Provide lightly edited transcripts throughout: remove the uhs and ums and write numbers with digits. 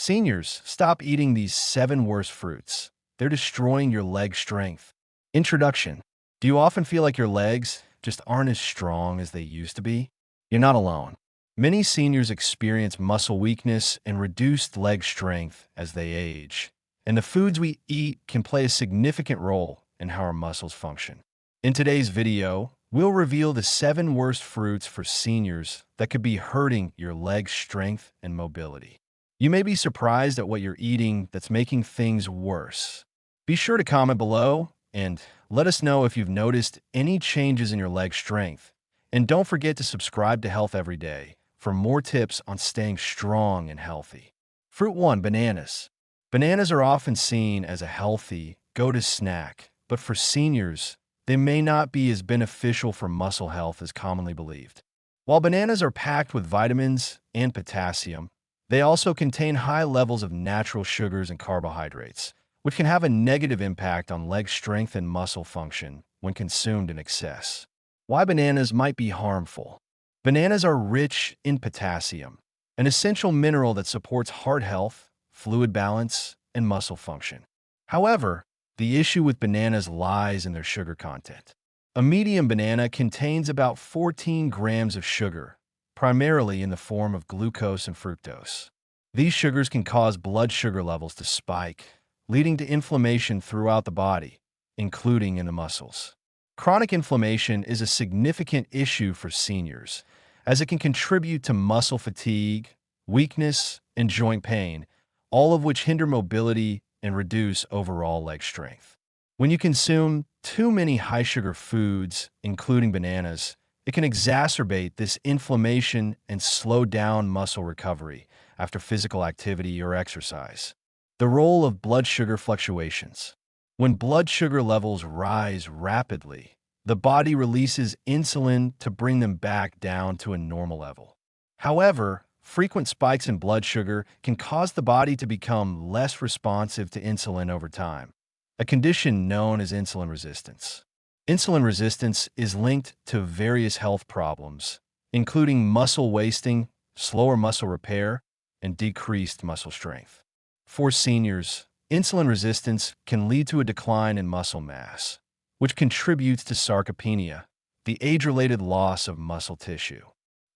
Seniors, stop eating these 7 worst fruits. They're destroying your leg strength. Introduction. Do you often feel like your legs just aren't as strong as they used to be? You're not alone. Many seniors experience muscle weakness and reduced leg strength as they age, and the foods we eat can play a significant role in how our muscles function. In today's video, we'll reveal the 7 worst fruits for seniors that could be hurting your leg strength and mobility. You may be surprised at what you're eating that's making things worse. Be sure to comment below and let us know if you've noticed any changes in your leg strength. And don't forget to subscribe to Health Every Day for more tips on staying strong and healthy. Fruit 1. Bananas. Bananas are often seen as a healthy, go-to snack, but for seniors, they may not be as beneficial for muscle health as commonly believed. While bananas are packed with vitamins and potassium, they also contain high levels of natural sugars and carbohydrates, which can have a negative impact on leg strength and muscle function when consumed in excess. Why bananas might be harmful. Bananas are rich in potassium, an essential mineral that supports heart health, fluid balance, and muscle function. However, the issue with bananas lies in their sugar content. A medium banana contains about 14 grams of sugar, primarily in the form of glucose and fructose. These sugars can cause blood sugar levels to spike, leading to inflammation throughout the body, including in the muscles. Chronic inflammation is a significant issue for seniors, as it can contribute to muscle fatigue, weakness, and joint pain, all of which hinder mobility and reduce overall leg strength. When you consume too many high-sugar foods, including bananas, it can exacerbate this inflammation and slow down muscle recovery after physical activity or exercise. The role of blood sugar fluctuations. When blood sugar levels rise rapidly, the body releases insulin to bring them back down to a normal level. However, frequent spikes in blood sugar can cause the body to become less responsive to insulin over time, a condition known as insulin resistance. Insulin resistance is linked to various health problems, including muscle wasting, slower muscle repair, and decreased muscle strength. For seniors, insulin resistance can lead to a decline in muscle mass, which contributes to sarcopenia, the age-related loss of muscle tissue.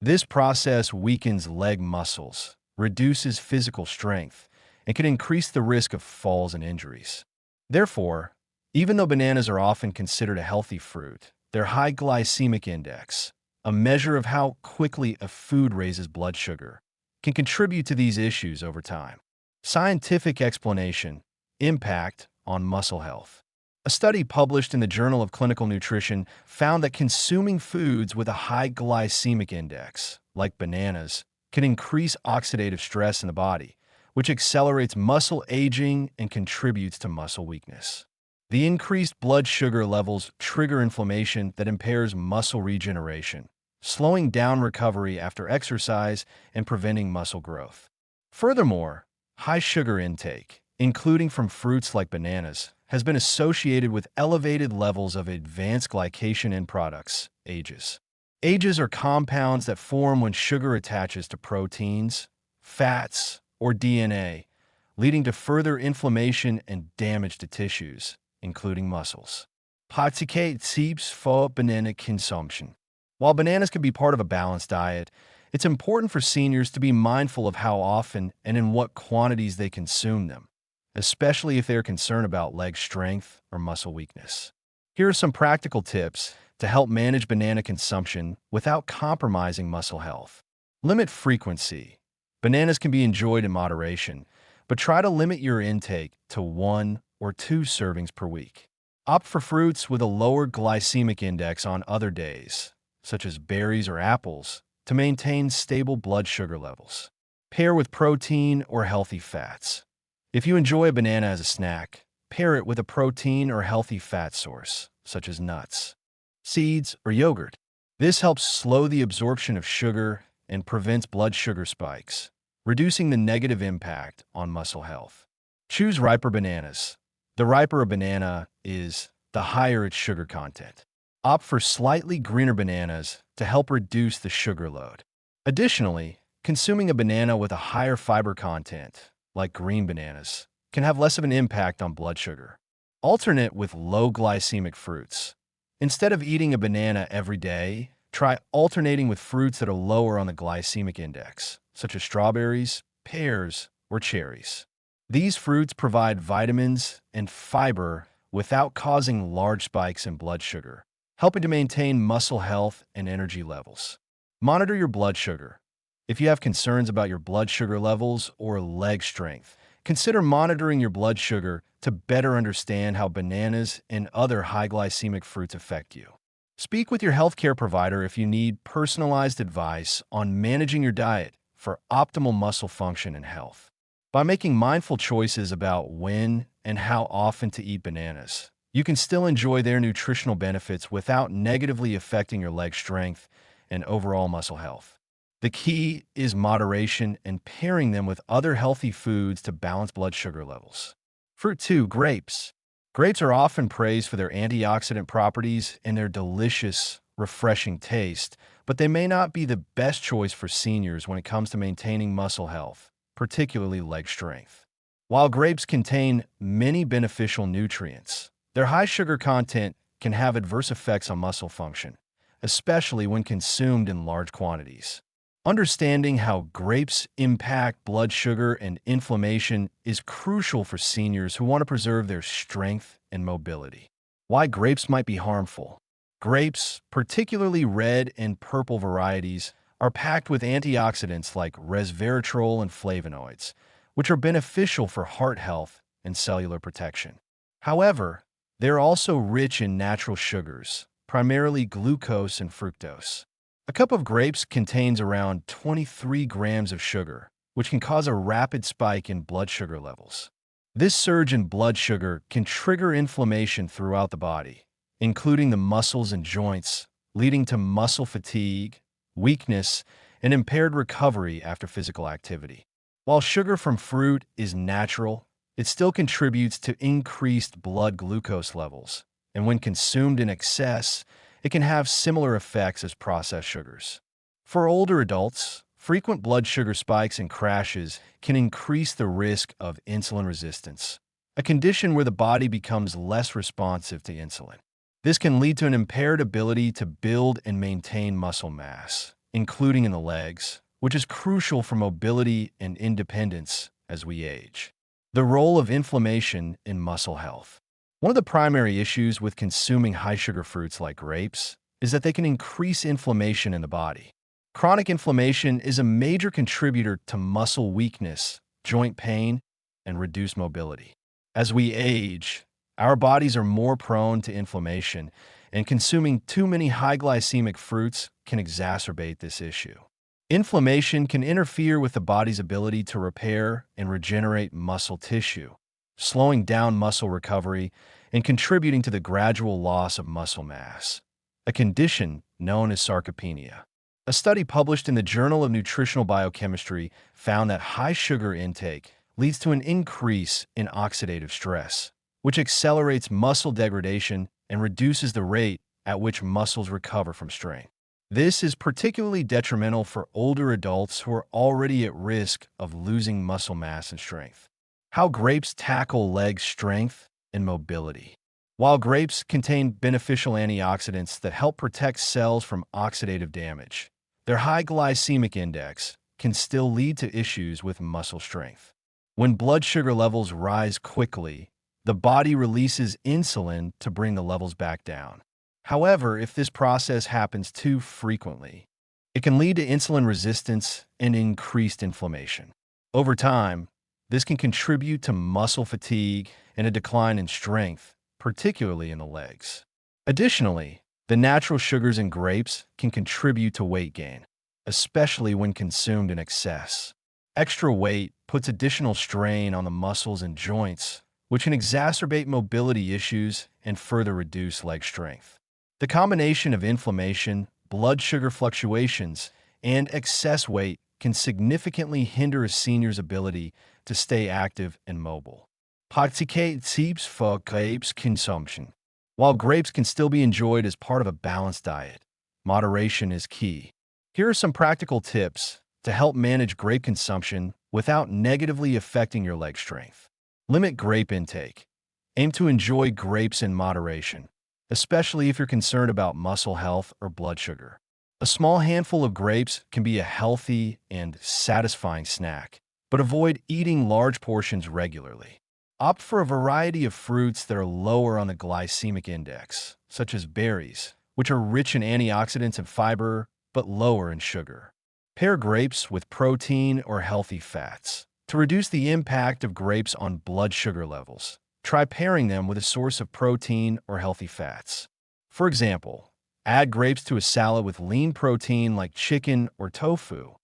This process weakens leg muscles, reduces physical strength, and can increase the risk of falls and injuries. Therefore, even though bananas are often considered a healthy fruit, their high glycemic index, a measure of how quickly a food raises blood sugar, can contribute to these issues over time. Scientific explanation. Impact on muscle health. A study published in the Journal of Clinical Nutrition found that consuming foods with a high glycemic index, like bananas, can increase oxidative stress in the body, which accelerates muscle aging and contributes to muscle weakness. The increased blood sugar levels trigger inflammation that impairs muscle regeneration, slowing down recovery after exercise and preventing muscle growth. Furthermore, high sugar intake, including from fruits like bananas, has been associated with elevated levels of advanced glycation end products, AGEs. AGEs are compounds that form when sugar attaches to proteins, fats, or DNA, leading to further inflammation and damage to tissues, including muscles. Praktike tips for banana consumption. While bananas can be part of a balanced diet, it's important for seniors to be mindful of how often and in what quantities they consume them, especially if they are concerned about leg strength or muscle weakness. Here are some practical tips to help manage banana consumption without compromising muscle health. Limit frequency. Bananas can be enjoyed in moderation, but try to limit your intake to 1 or 2 servings per week. Opt for fruits with a lower glycemic index on other days, such as berries or apples, to maintain stable blood sugar levels. Pair with protein or healthy fats. If you enjoy a banana as a snack, pair it with a protein or healthy fat source, such as nuts, seeds, or yogurt. This helps slow the absorption of sugar and prevents blood sugar spikes, reducing the negative impact on muscle health. Choose riper bananas. The riper a banana is, the higher its sugar content. Opt for slightly greener bananas to help reduce the sugar load. Additionally, consuming a banana with a higher fiber content, like green bananas, can have less of an impact on blood sugar. Alternate with low glycemic fruits. Instead of eating a banana every day, try alternating with fruits that are lower on the glycemic index, such as strawberries, pears, or cherries. These fruits provide vitamins and fiber without causing large spikes in blood sugar, helping to maintain muscle health and energy levels. Monitor your blood sugar. If you have concerns about your blood sugar levels or leg strength, consider monitoring your blood sugar to better understand how bananas and other high glycemic fruits affect you. Speak with your healthcare provider if you need personalized advice on managing your diet for optimal muscle function and health. By making mindful choices about when and how often to eat bananas, you can still enjoy their nutritional benefits without negatively affecting your leg strength and overall muscle health. The key is moderation and pairing them with other healthy foods to balance blood sugar levels. Fruit 2. Grapes. Grapes are often praised for their antioxidant properties and their delicious, refreshing taste, but they may not be the best choice for seniors when it comes to maintaining muscle health, particularly leg strength. While grapes contain many beneficial nutrients, their high sugar content can have adverse effects on muscle function, especially when consumed in large quantities. Understanding how grapes impact blood sugar and inflammation is crucial for seniors who want to preserve their strength and mobility. Why grapes might be harmful. Grapes, particularly red and purple varieties, are packed with antioxidants like resveratrol and flavonoids, which are beneficial for heart health and cellular protection. However, they're also rich in natural sugars, primarily glucose and fructose. A cup of grapes contains around 23 grams of sugar, which can cause a rapid spike in blood sugar levels. This surge in blood sugar can trigger inflammation throughout the body, including the muscles and joints, leading to muscle fatigue, weakness, and impaired recovery after physical activity. While sugar from fruit is natural, it still contributes to increased blood glucose levels, and when consumed in excess, it can have similar effects as processed sugars. For older adults, frequent blood sugar spikes and crashes can increase the risk of insulin resistance, a condition where the body becomes less responsive to insulin. This can lead to an impaired ability to build and maintain muscle mass, including in the legs, which is crucial for mobility and independence as we age. The role of inflammation in muscle health. One of the primary issues with consuming high-sugar fruits like grapes is that they can increase inflammation in the body. Chronic inflammation is a major contributor to muscle weakness, joint pain, and reduced mobility. As we age, our bodies are more prone to inflammation, and consuming too many high-glycemic fruits can exacerbate this issue. Inflammation can interfere with the body's ability to repair and regenerate muscle tissue, slowing down muscle recovery and contributing to the gradual loss of muscle mass, a condition known as sarcopenia. A study published in the Journal of Nutritional Biochemistry found that high sugar intake leads to an increase in oxidative stress, which accelerates muscle degradation and reduces the rate at which muscles recover from strain. This is particularly detrimental for older adults who are already at risk of losing muscle mass and strength. How grapes tackle leg strength and mobility. While grapes contain beneficial antioxidants that help protect cells from oxidative damage, their high glycemic index can still lead to issues with muscle strength. When blood sugar levels rise quickly, the body releases insulin to bring the levels back down. However, if this process happens too frequently, it can lead to insulin resistance and increased inflammation. Over time, this can contribute to muscle fatigue and a decline in strength, particularly in the legs. Additionally, the natural sugars in grapes can contribute to weight gain, especially when consumed in excess. Extra weight puts additional strain on the muscles and joints, which can exacerbate mobility issues and further reduce leg strength. The combination of inflammation, blood sugar fluctuations, and excess weight can significantly hinder a senior's ability to stay active and mobile. Praktische tips for grapes consumption. While grapes can still be enjoyed as part of a balanced diet, moderation is key. Here are some practical tips to help manage grape consumption without negatively affecting your leg strength. Limit grape intake. Aim to enjoy grapes in moderation, especially if you're concerned about muscle health or blood sugar. A small handful of grapes can be a healthy and satisfying snack, but avoid eating large portions regularly. Opt for a variety of fruits that are lower on the glycemic index, such as berries, which are rich in antioxidants and fiber, but lower in sugar. Pair grapes with protein or healthy fats. To reduce the impact of grapes on blood sugar levels, try pairing them with a source of protein or healthy fats. For example, add grapes to a salad with lean protein like chicken or tofu,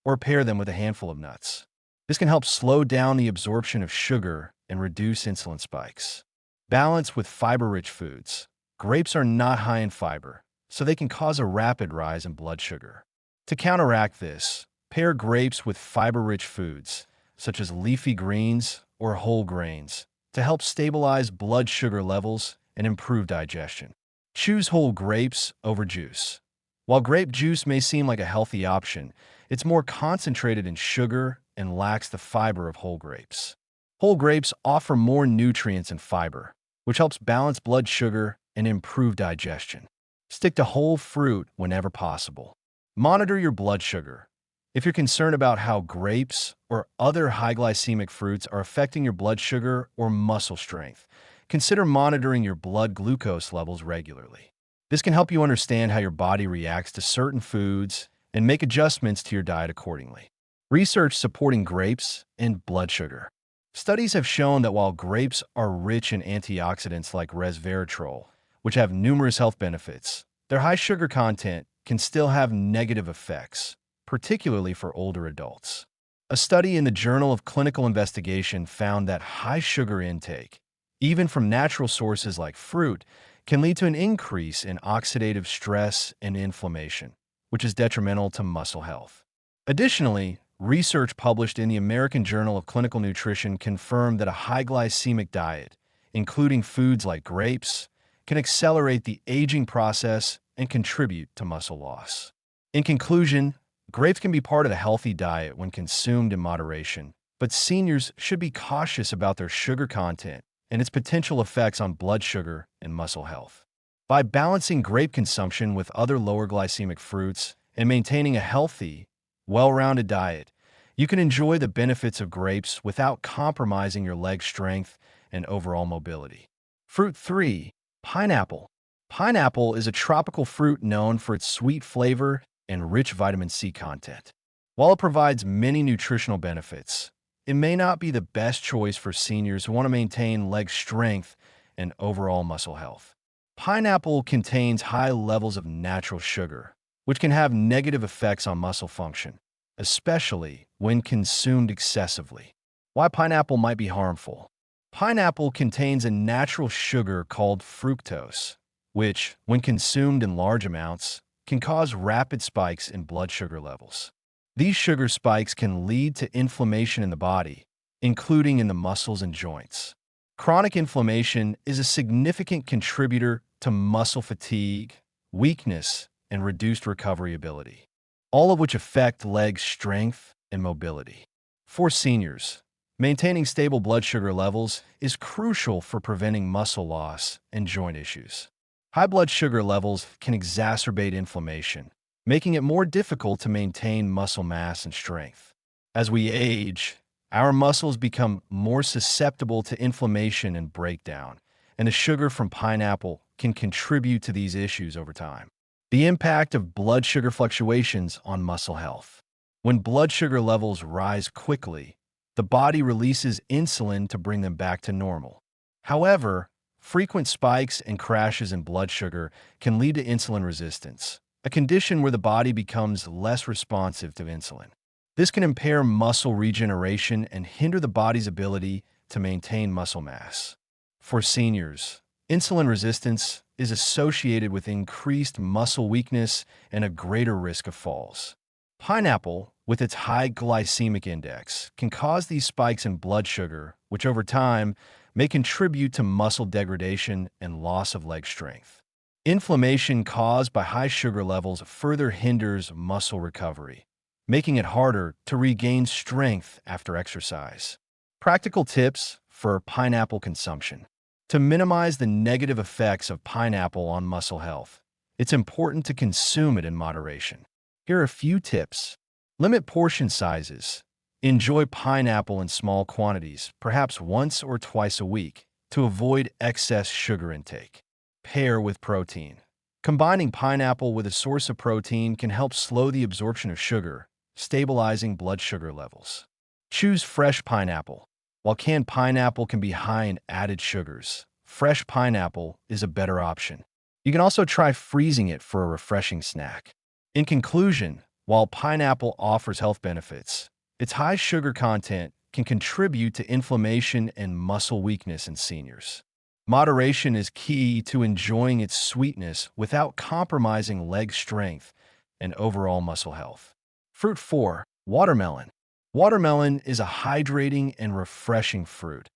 or pair them with a handful of nuts. This can help slow down the absorption of sugar and reduce insulin spikes. Balance with fiber-rich foods. Grapes are not high in fiber, so they can cause a rapid rise in blood sugar. To counteract this, pair grapes with fiber-rich foods, such as leafy greens or whole grains, to help stabilize blood sugar levels and improve digestion. Choose whole grapes over juice. While grape juice may seem like a healthy option, it's more concentrated in sugar and lacks the fiber of whole grapes. Whole grapes offer more nutrients and fiber, which helps balance blood sugar and improve digestion. Stick to whole fruit whenever possible. Monitor your blood sugar. If you're concerned about how grapes or other high glycemic fruits are affecting your blood sugar or muscle strength, consider monitoring your blood glucose levels regularly. This can help you understand how your body reacts to certain foods and make adjustments to your diet accordingly. Research supporting grapes and blood sugar. Studies have shown that while grapes are rich in antioxidants like resveratrol, which have numerous health benefits, their high sugar content can still have negative effects, particularly for older adults. A study in the Journal of Clinical Investigation found that high sugar intake, even from natural sources like fruit, can lead to an increase in oxidative stress and inflammation, which is detrimental to muscle health. Additionally, research published in the American Journal of Clinical Nutrition confirmed that a high glycemic diet, including foods like grapes, can accelerate the aging process and contribute to muscle loss. In conclusion, grapes can be part of a healthy diet when consumed in moderation, but seniors should be cautious about their sugar content and its potential effects on blood sugar and muscle health. By balancing grape consumption with other lower glycemic fruits and maintaining a healthy, well-rounded diet, you can enjoy the benefits of grapes without compromising your leg strength and overall mobility. Fruit 3. Pineapple. Pineapple is a tropical fruit known for its sweet flavor and rich vitamin C content. While it provides many nutritional benefits, it may not be the best choice for seniors who want to maintain leg strength and overall muscle health. Pineapple contains high levels of natural sugar, which can have negative effects on muscle function, especially when consumed excessively. Why pineapple might be harmful. Pineapple contains a natural sugar called fructose, which, when consumed in large amounts, can cause rapid spikes in blood sugar levels. These sugar spikes can lead to inflammation in the body, including in the muscles and joints. Chronic inflammation is a significant contributor to muscle fatigue, weakness, and reduced recovery ability, all of which affect leg strength and mobility. For seniors, maintaining stable blood sugar levels is crucial for preventing muscle loss and joint issues. High blood sugar levels can exacerbate inflammation, making it more difficult to maintain muscle mass and strength. As we age, our muscles become more susceptible to inflammation and breakdown, and the sugar from pineapple can contribute to these issues over time. The impact of blood sugar fluctuations on muscle health. When blood sugar levels rise quickly, the body releases insulin to bring them back to normal. However, frequent spikes and crashes in blood sugar can lead to insulin resistance, a condition where the body becomes less responsive to insulin. This can impair muscle regeneration and hinder the body's ability to maintain muscle mass. For seniors, insulin resistance is associated with increased muscle weakness and a greater risk of falls. Pineapple, with its high glycemic index, can cause these spikes in blood sugar, which over time may contribute to muscle degradation and loss of leg strength. Inflammation caused by high sugar levels further hinders muscle recovery, making it harder to regain strength after exercise. Practical tips for pineapple consumption. To minimize the negative effects of pineapple on muscle health, it's important to consume it in moderation. Here are a few tips. Limit portion sizes. Enjoy pineapple in small quantities, perhaps once or twice a week, to avoid excess sugar intake. Pair with protein. Combining pineapple with a source of protein can help slow the absorption of sugar, stabilizing blood sugar levels. Choose fresh pineapple. While canned pineapple can be high in added sugars, fresh pineapple is a better option. You can also try freezing it for a refreshing snack. In conclusion, while pineapple offers health benefits, its high sugar content can contribute to inflammation and muscle weakness in seniors. Moderation is key to enjoying its sweetness without compromising leg strength and overall muscle health. Fruit 4. Watermelon. Watermelon is a hydrating and refreshing fruit,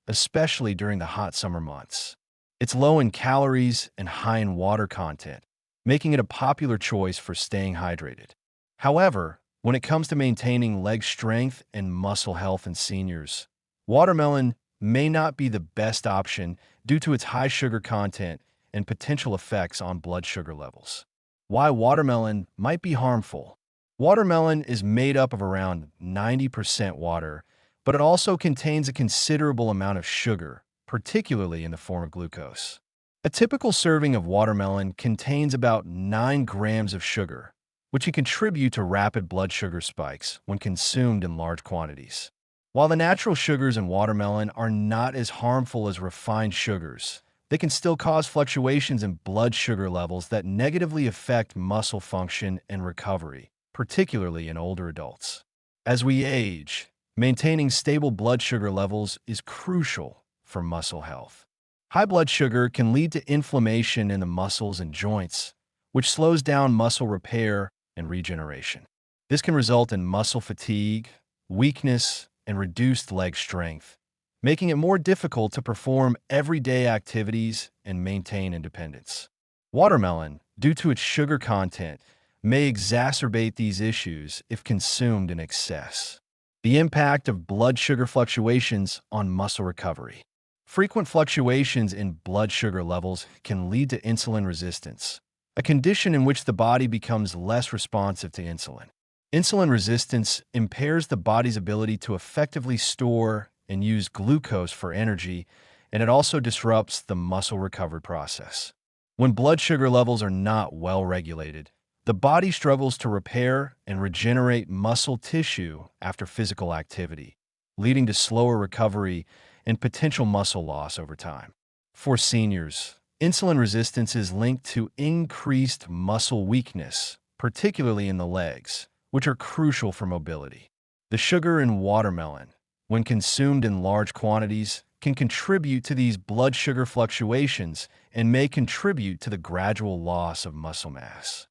especially during the hot summer months. It's low in calories and high in water content, making it a popular choice for staying hydrated. However, when it comes to maintaining leg strength and muscle health in seniors, watermelon may not be the best option due to its high sugar content and potential effects on blood sugar levels. Why watermelon might be harmful. Watermelon is made up of around 90% water, but it also contains a considerable amount of sugar, particularly in the form of glucose. A typical serving of watermelon contains about 9 grams of sugar, which can contribute to rapid blood sugar spikes when consumed in large quantities. While the natural sugars in watermelon are not as harmful as refined sugars, they can still cause fluctuations in blood sugar levels that negatively affect muscle function and recovery, particularly in older adults. As we age, maintaining stable blood sugar levels is crucial for muscle health. High blood sugar can lead to inflammation in the muscles and joints, which slows down muscle repair and regeneration. This can result in muscle fatigue, weakness, and reduced leg strength, making it more difficult to perform everyday activities and maintain independence. Watermelon, due to its sugar content, may exacerbate these issues if consumed in excess. The impact of blood sugar fluctuations on muscle recovery. Frequent fluctuations in blood sugar levels can lead to insulin resistance, a condition in which the body becomes less responsive to insulin. Insulin resistance impairs the body's ability to effectively store and use glucose for energy, and it also disrupts the muscle recovery process. When blood sugar levels are not well regulated, the body struggles to repair and regenerate muscle tissue after physical activity, leading to slower recovery and potential muscle loss over time. For seniors, insulin resistance is linked to increased muscle weakness, particularly in the legs, which are crucial for mobility. The sugar in watermelon, when consumed in large quantities, can contribute to these blood sugar fluctuations and may contribute to the gradual loss of muscle mass.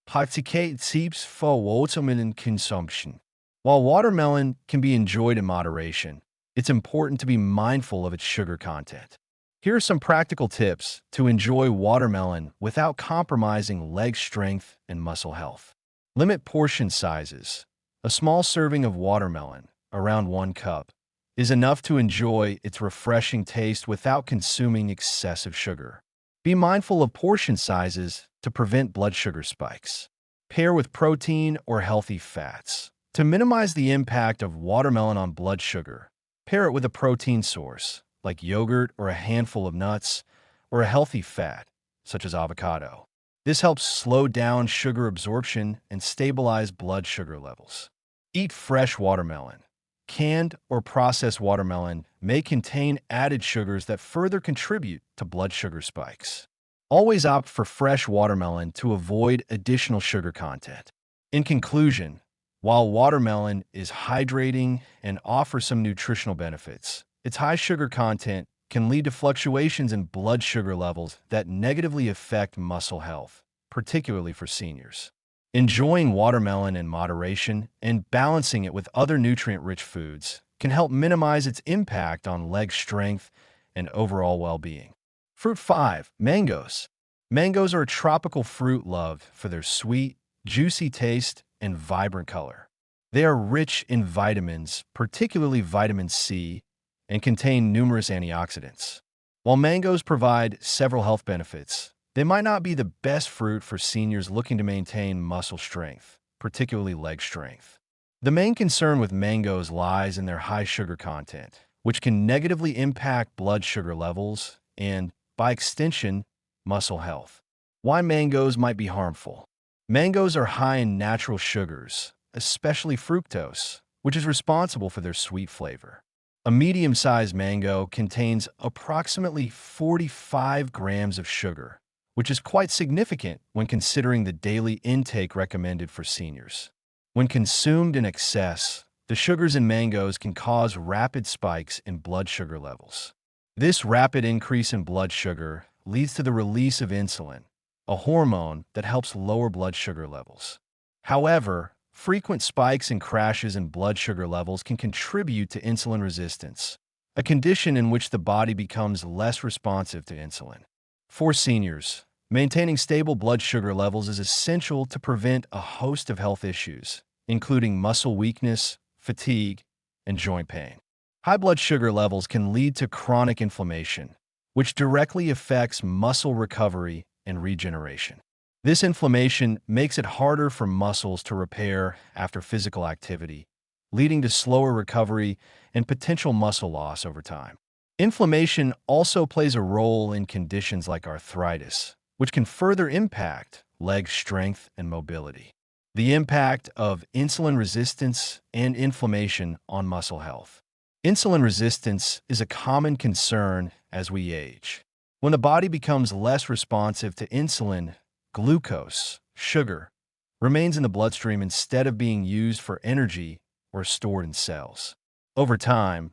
Praktiske tips for watermelon consumption. While watermelon can be enjoyed in moderation, it's important to be mindful of its sugar content. Here are some practical tips to enjoy watermelon without compromising leg strength and muscle health. Limit portion sizes. A small serving of watermelon, around 1 cup, is enough to enjoy its refreshing taste without consuming excessive sugar. Be mindful of portion sizes to prevent blood sugar spikes. Pair with protein or healthy fats. To minimize the impact of watermelon on blood sugar, pair it with a protein source, like yogurt or a handful of nuts, or a healthy fat, such as avocado. This helps slow down sugar absorption and stabilize blood sugar levels. Eat fresh watermelon. Canned or processed watermelon may contain added sugars that further contribute to blood sugar spikes. Always opt for fresh watermelon to avoid additional sugar content. In conclusion, while watermelon is hydrating and offers some nutritional benefits, its high sugar content can lead to fluctuations in blood sugar levels that negatively affect muscle health, particularly for seniors. Enjoying watermelon in moderation and balancing it with other nutrient-rich foods can help minimize its impact on leg strength and overall well-being. Fruit 5. Mangoes. Mangoes are a tropical fruit loved for their sweet, juicy taste and vibrant color. They are rich in vitamins, particularly vitamin C, and contain numerous antioxidants. While mangoes provide several health benefits, they might not be the best fruit for seniors looking to maintain muscle strength, particularly leg strength. The main concern with mangoes lies in their high sugar content, which can negatively impact blood sugar levels and, by extension, muscle health. Why mangoes might be harmful. Mangoes are high in natural sugars, especially fructose, which is responsible for their sweet flavor. A medium-sized mango contains approximately 45 grams of sugar, which is quite significant when considering the daily intake recommended for seniors. When consumed in excess, the sugars in mangoes can cause rapid spikes in blood sugar levels. This rapid increase in blood sugar leads to the release of insulin, a hormone that helps lower blood sugar levels. However, frequent spikes and crashes in blood sugar levels can contribute to insulin resistance, a condition in which the body becomes less responsive to insulin. For seniors, maintaining stable blood sugar levels is essential to prevent a host of health issues, including muscle weakness, fatigue, and joint pain. High blood sugar levels can lead to chronic inflammation, which directly affects muscle recovery and regeneration. This inflammation makes it harder for muscles to repair after physical activity, leading to slower recovery and potential muscle loss over time. Inflammation also plays a role in conditions like arthritis, which can further impact leg strength and mobility. The impact of insulin resistance and inflammation on muscle health. Insulin resistance is a common concern as we age. When the body becomes less responsive to insulin, glucose, sugar, remains in the bloodstream instead of being used for energy or stored in cells. Over time,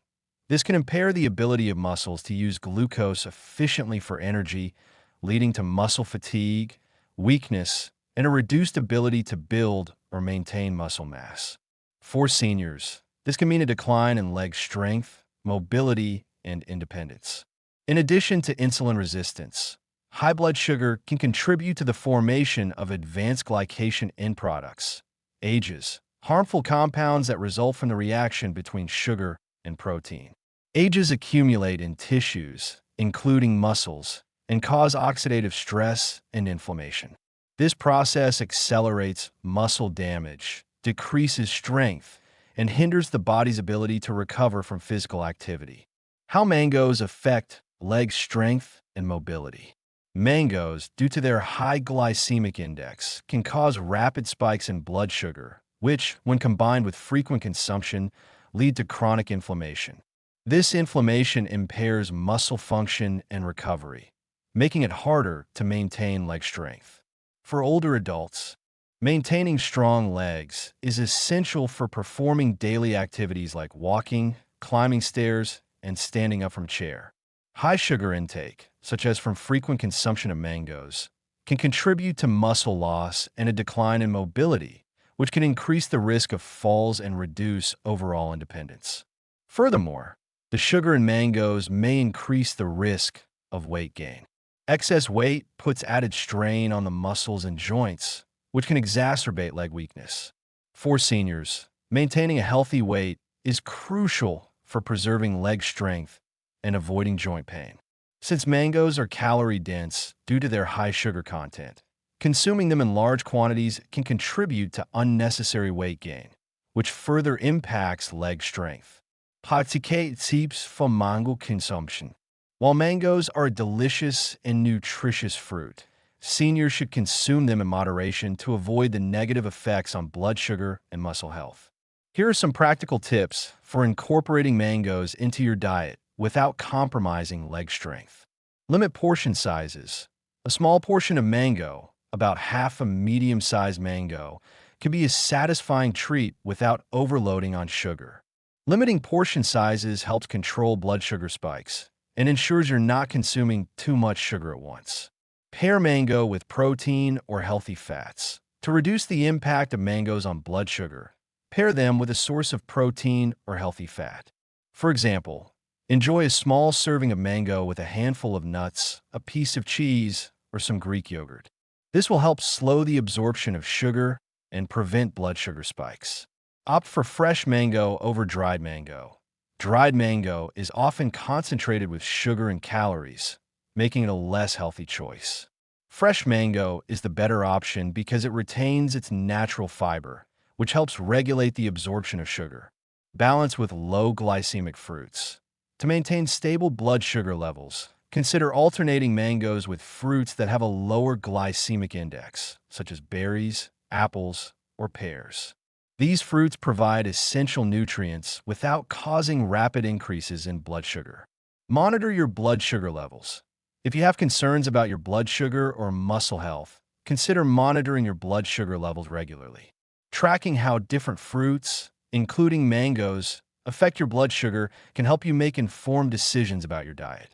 this can impair the ability of muscles to use glucose efficiently for energy, leading to muscle fatigue, weakness, and a reduced ability to build or maintain muscle mass. For seniors, this can mean a decline in leg strength, mobility, and independence. In addition to insulin resistance, high blood sugar can contribute to the formation of advanced glycation end products, AGEs, harmful compounds that result from the reaction between sugar and protein. AGEs accumulate in tissues, including muscles, and cause oxidative stress and inflammation. This process accelerates muscle damage, decreases strength, and hinders the body's ability to recover from physical activity. How mangoes affect leg strength and mobility. Mangoes, due to their high glycemic index, can cause rapid spikes in blood sugar, which, when combined with frequent consumption, lead to chronic inflammation. This inflammation impairs muscle function and recovery, making it harder to maintain leg strength. For older adults, maintaining strong legs is essential for performing daily activities like walking, climbing stairs, and standing up from a chair. High sugar intake, such as from frequent consumption of mangoes, can contribute to muscle loss and a decline in mobility, which can increase the risk of falls and reduce overall independence. Furthermore, the sugar in mangoes may increase the risk of weight gain. Excess weight puts added strain on the muscles and joints, which can exacerbate leg weakness. For seniors, maintaining a healthy weight is crucial for preserving leg strength and avoiding joint pain. Since mangoes are calorie-dense due to their high sugar content, consuming them in large quantities can contribute to unnecessary weight gain, which further impacts leg strength. Praktike tips for mango consumption. While mangoes are a delicious and nutritious fruit, seniors should consume them in moderation to avoid the negative effects on blood sugar and muscle health. Here are some practical tips for incorporating mangoes into your diet without compromising leg strength. Limit portion sizes. A small portion of mango, about half a medium-sized mango, can be a satisfying treat without overloading on sugar. Limiting portion sizes helps control blood sugar spikes and ensures you're not consuming too much sugar at once. Pair mango with protein or healthy fats. To reduce the impact of mangoes on blood sugar, pair them with a source of protein or healthy fat. For example, enjoy a small serving of mango with a handful of nuts, a piece of cheese, or some Greek yogurt. This will help slow the absorption of sugar and prevent blood sugar spikes. Opt for fresh mango over dried mango. Dried mango is often concentrated with sugar and calories, making it a less healthy choice. Fresh mango is the better option because it retains its natural fiber, which helps regulate the absorption of sugar. Balance with low glycemic fruits. To maintain stable blood sugar levels, consider alternating mangoes with fruits that have a lower glycemic index, such as berries, apples, or pears. These fruits provide essential nutrients without causing rapid increases in blood sugar. Monitor your blood sugar levels. If you have concerns about your blood sugar or muscle health, consider monitoring your blood sugar levels regularly. Tracking how different fruits, including mangoes, affect your blood sugar can help you make informed decisions about your diet.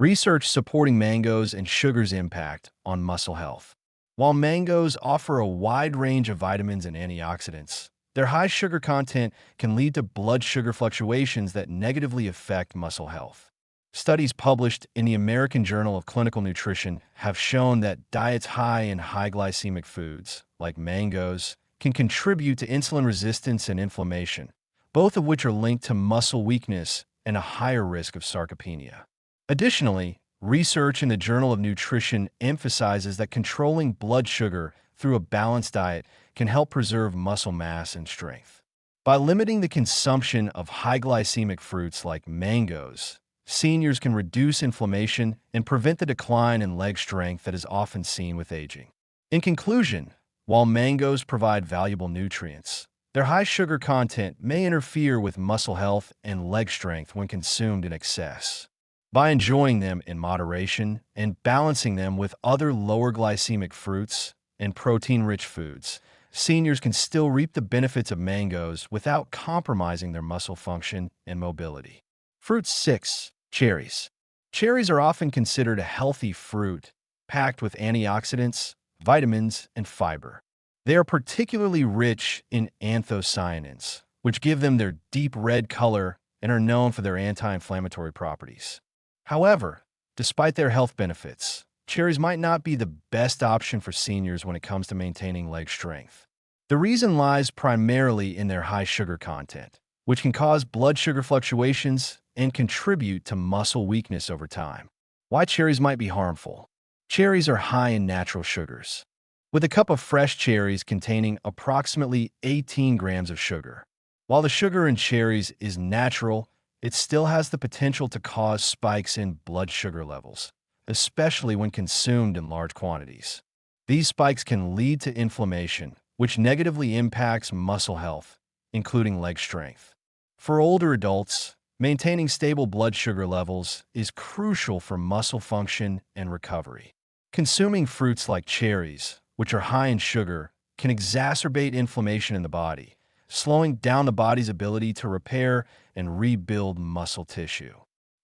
Research supporting mangoes and sugar's impact on muscle health. While mangoes offer a wide range of vitamins and antioxidants, their high sugar content can lead to blood sugar fluctuations that negatively affect muscle health. Studies published in the American Journal of Clinical Nutrition have shown that diets high in high glycemic foods, like mangoes, can contribute to insulin resistance and inflammation, both of which are linked to muscle weakness and a higher risk of sarcopenia. Additionally, research in the Journal of Nutrition emphasizes that controlling blood sugar through a balanced diet can help preserve muscle mass and strength. By limiting the consumption of high glycemic fruits like mangoes, seniors can reduce inflammation and prevent the decline in leg strength that is often seen with aging. In conclusion, while mangoes provide valuable nutrients, their high sugar content may interfere with muscle health and leg strength when consumed in excess. By enjoying them in moderation and balancing them with other lower glycemic fruits and protein-rich foods, seniors can still reap the benefits of mangoes without compromising their muscle function and mobility. Fruit 6. Cherries. Cherries are often considered a healthy fruit, packed with antioxidants, vitamins, and fiber. They are particularly rich in anthocyanins, which give them their deep red color and are known for their anti-inflammatory properties. However, despite their health benefits, cherries might not be the best option for seniors when it comes to maintaining leg strength. The reason lies primarily in their high sugar content, which can cause blood sugar fluctuations and contribute to muscle weakness over time. Why cherries might be harmful. Cherries are high in natural sugars, with a cup of fresh cherries containing approximately 18 grams of sugar. While the sugar in cherries is natural, it still has the potential to cause spikes in blood sugar levels, especially when consumed in large quantities. These spikes can lead to inflammation, which negatively impacts muscle health, including leg strength. For older adults, maintaining stable blood sugar levels is crucial for muscle function and recovery. Consuming fruits like cherries, which are high in sugar, can exacerbate inflammation in the body, slowing down the body's ability to repair and rebuild muscle tissue.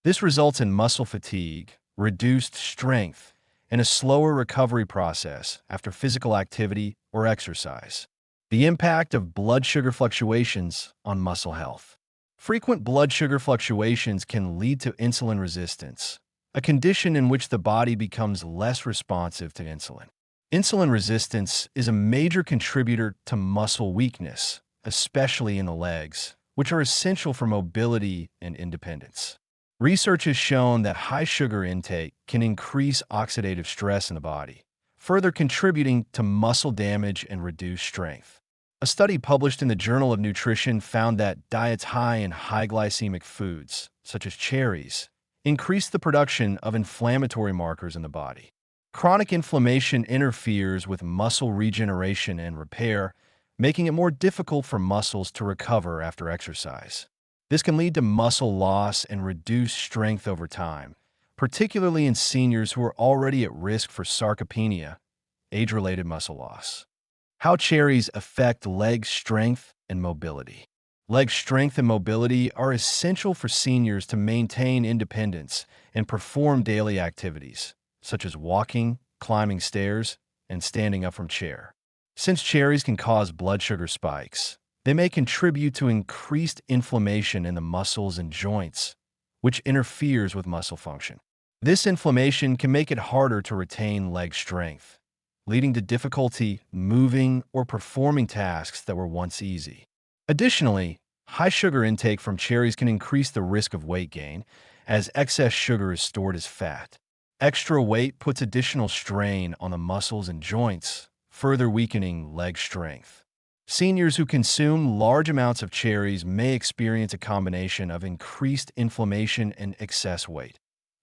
This results in muscle fatigue, reduced strength, and a slower recovery process after physical activity or exercise. The impact of blood sugar fluctuations on muscle health. Frequent blood sugar fluctuations can lead to insulin resistance, a condition in which the body becomes less responsive to insulin. Insulin resistance is a major contributor to muscle weakness, especially in the legs, which are essential for mobility and independence. Research has shown that high sugar intake can increase oxidative stress in the body, further contributing to muscle damage and reduced strength. A study published in the Journal of Nutrition found that diets high in high glycemic foods, such as cherries, increase the production of inflammatory markers in the body. Chronic inflammation interferes with muscle regeneration and repair, making it more difficult for muscles to recover after exercise. This can lead to muscle loss and reduced strength over time, particularly in seniors who are already at risk for sarcopenia, age-related muscle loss. How cherries affect leg strength and mobility. Leg strength and mobility are essential for seniors to maintain independence and perform daily activities, such as walking, climbing stairs, and standing up from chair. Since cherries can cause blood sugar spikes, they may contribute to increased inflammation in the muscles and joints, which interferes with muscle function. This inflammation can make it harder to retain leg strength, leading to difficulty moving or performing tasks that were once easy. Additionally, high sugar intake from cherries can increase the risk of weight gain, as excess sugar is stored as fat. Extra weight puts additional strain on the muscles and joints, further weakening leg strength. Seniors who consume large amounts of cherries may experience a combination of increased inflammation and excess weight,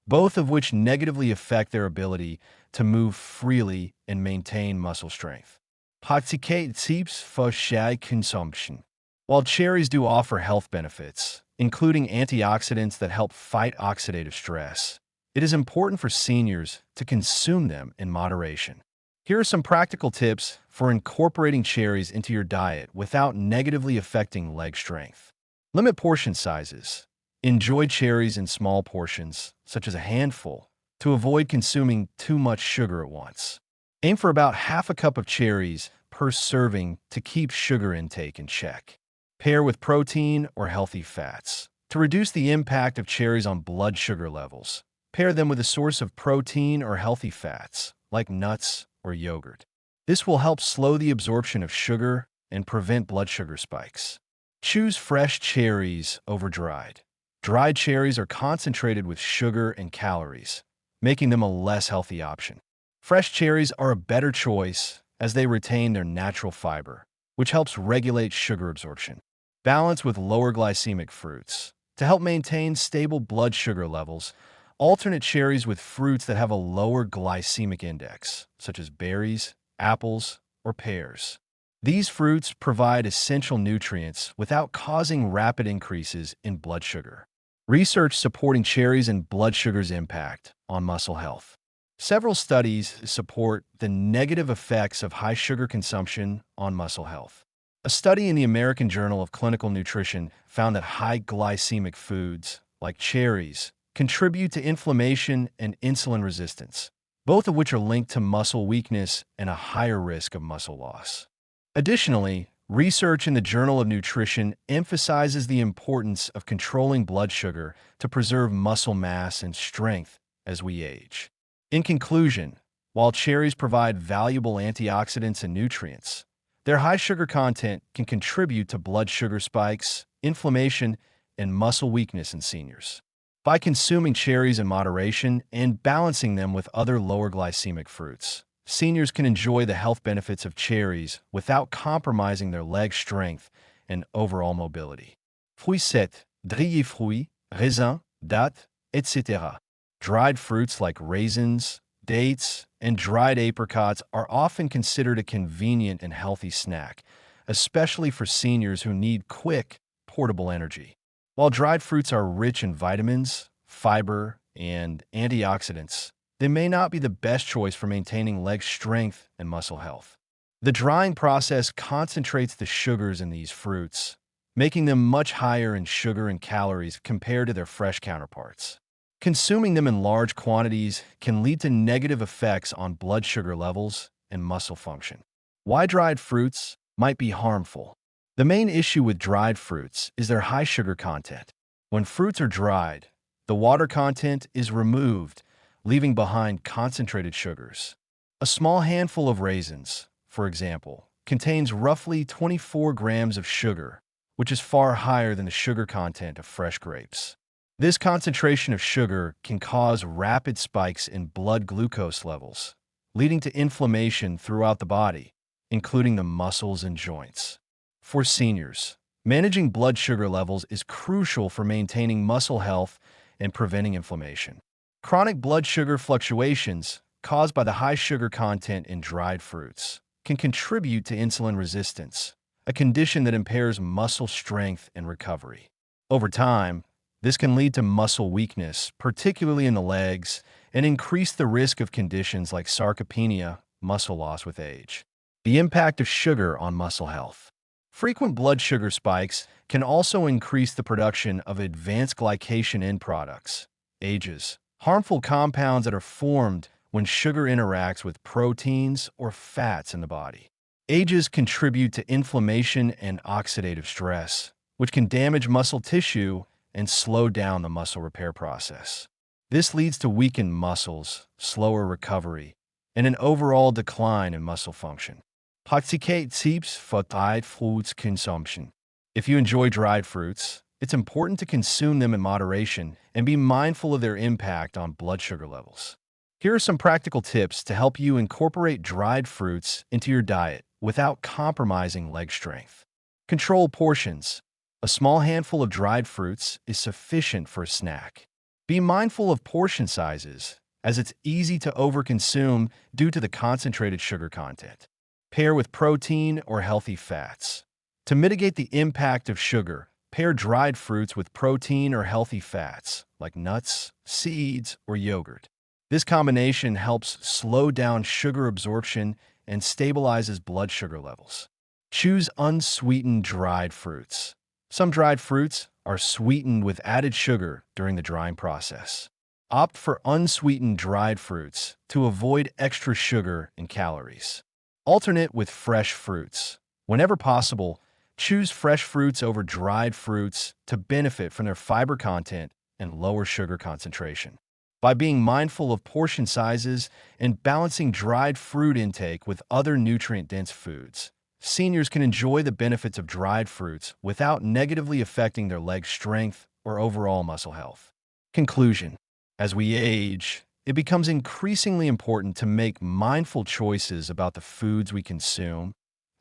both of which negatively affect their ability to move freely and maintain muscle strength. Praktiske tips for cherry consumption. While cherries do offer health benefits, including antioxidants that help fight oxidative stress, it is important for seniors to consume them in moderation. Here are some practical tips for incorporating cherries into your diet without negatively affecting leg strength. Limit portion sizes. Enjoy cherries in small portions, such as a handful, to avoid consuming too much sugar at once. Aim for about half a cup of cherries per serving to keep sugar intake in check. Pair with protein or healthy fats. To reduce the impact of cherries on blood sugar levels, pair them with a source of protein or healthy fats, like nuts or yogurt. This will help slow the absorption of sugar and prevent blood sugar spikes. Choose fresh cherries over dried. Dried cherries are concentrated with sugar and calories, making them a less healthy option. Fresh cherries are a better choice as they retain their natural fiber, which helps regulate sugar absorption. Balance with lower glycemic fruits. To help maintain stable blood sugar levels, alternate cherries with fruits that have a lower glycemic index, such as berries, apples, or pears. These fruits provide essential nutrients without causing rapid increases in blood sugar. Research supporting cherries and blood sugar's impact on muscle health. Several studies support the negative effects of high sugar consumption on muscle health. A study in the American Journal of Clinical Nutrition found that high glycemic foods, like cherries, contribute to inflammation and insulin resistance, both of which are linked to muscle weakness and a higher risk of muscle loss. Additionally, research in the Journal of Nutrition emphasizes the importance of controlling blood sugar to preserve muscle mass and strength as we age. In conclusion, while cherries provide valuable antioxidants and nutrients, their high sugar content can contribute to blood sugar spikes, inflammation, and muscle weakness in seniors. By consuming cherries in moderation and balancing them with other lower glycemic fruits, seniors can enjoy the health benefits of cherries without compromising their leg strength and overall mobility. Fruits secs, dried fruits, raisins, dattes, etc. Dried fruits like raisins, dates, and dried apricots are often considered a convenient and healthy snack, especially for seniors who need quick, portable energy. While dried fruits are rich in vitamins, fiber, and antioxidants, they may not be the best choice for maintaining leg strength and muscle health. The drying process concentrates the sugars in these fruits, making them much higher in sugar and calories compared to their fresh counterparts. Consuming them in large quantities can lead to negative effects on blood sugar levels and muscle function. Why dried fruits might be harmful? The main issue with dried fruits is their high sugar content. When fruits are dried, the water content is removed, leaving behind concentrated sugars. A small handful of raisins, for example, contains roughly 24 grams of sugar, which is far higher than the sugar content of fresh grapes. This concentration of sugar can cause rapid spikes in blood glucose levels, leading to inflammation throughout the body, including the muscles and joints. For seniors, managing blood sugar levels is crucial for maintaining muscle health and preventing inflammation. Chronic blood sugar fluctuations, caused by the high sugar content in dried fruits, can contribute to insulin resistance, a condition that impairs muscle strength and recovery. Over time, this can lead to muscle weakness, particularly in the legs, and increase the risk of conditions like sarcopenia, muscle loss with age. The impact of sugar on muscle health. Frequent blood sugar spikes can also increase the production of advanced glycation end products, AGEs, harmful compounds that are formed when sugar interacts with proteins or fats in the body. AGEs contribute to inflammation and oxidative stress, which can damage muscle tissue and slow down the muscle repair process. This leads to weakened muscles, slower recovery, and an overall decline in muscle function. Praktiske tips for dried fruits consumption. If you enjoy dried fruits, it's important to consume them in moderation and be mindful of their impact on blood sugar levels. Here are some practical tips to help you incorporate dried fruits into your diet without compromising leg strength. Control portions. A small handful of dried fruits is sufficient for a snack. Be mindful of portion sizes, as it's easy to overconsume due to the concentrated sugar content. Pair with protein or healthy fats. To mitigate the impact of sugar, pair dried fruits with protein or healthy fats, like nuts, seeds, or yogurt. This combination helps slow down sugar absorption and stabilizes blood sugar levels. Choose unsweetened dried fruits. Some dried fruits are sweetened with added sugar during the drying process. Opt for unsweetened dried fruits to avoid extra sugar and calories. Alternate with fresh fruits. Whenever possible, choose fresh fruits over dried fruits to benefit from their fiber content and lower sugar concentration. By being mindful of portion sizes and balancing dried fruit intake with other nutrient-dense foods, seniors can enjoy the benefits of dried fruits without negatively affecting their leg strength or overall muscle health. Conclusion. As we age, it becomes increasingly important to make mindful choices about the foods we consume,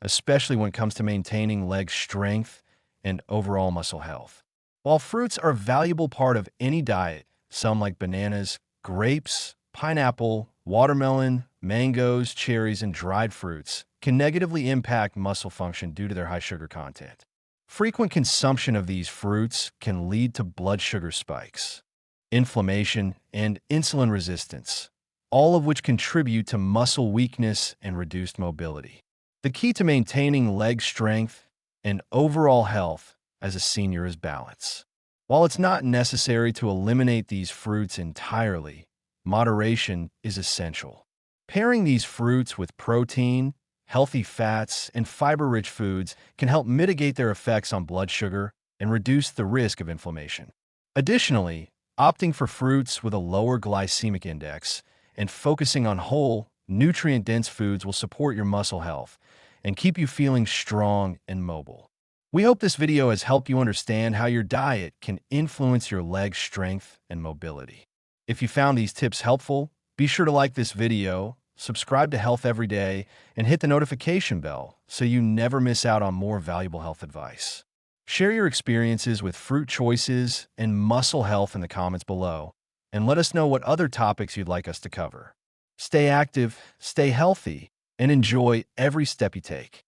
especially when it comes to maintaining leg strength and overall muscle health. While fruits are a valuable part of any diet, some like bananas, grapes, pineapple, watermelon, mangoes, cherries, and dried fruits can negatively impact muscle function due to their high sugar content. Frequent consumption of these fruits can lead to blood sugar spikes, inflammation, and insulin resistance, all of which contribute to muscle weakness and reduced mobility. The key to maintaining leg strength and overall health as a senior is balance. While it's not necessary to eliminate these fruits entirely, moderation is essential. Pairing these fruits with protein, healthy fats, and fiber-rich foods can help mitigate their effects on blood sugar and reduce the risk of inflammation. Additionally, opting for fruits with a lower glycemic index and focusing on whole, nutrient-dense foods will support your muscle health and keep you feeling strong and mobile. We hope this video has helped you understand how your diet can influence your leg strength and mobility. If you found these tips helpful, be sure to like this video, subscribe to Health Every Day, and hit the notification bell so you never miss out on more valuable health advice. Share your experiences with fruit choices and muscle health in the comments below, and let us know what other topics you'd like us to cover. Stay active, stay healthy, and enjoy every step you take.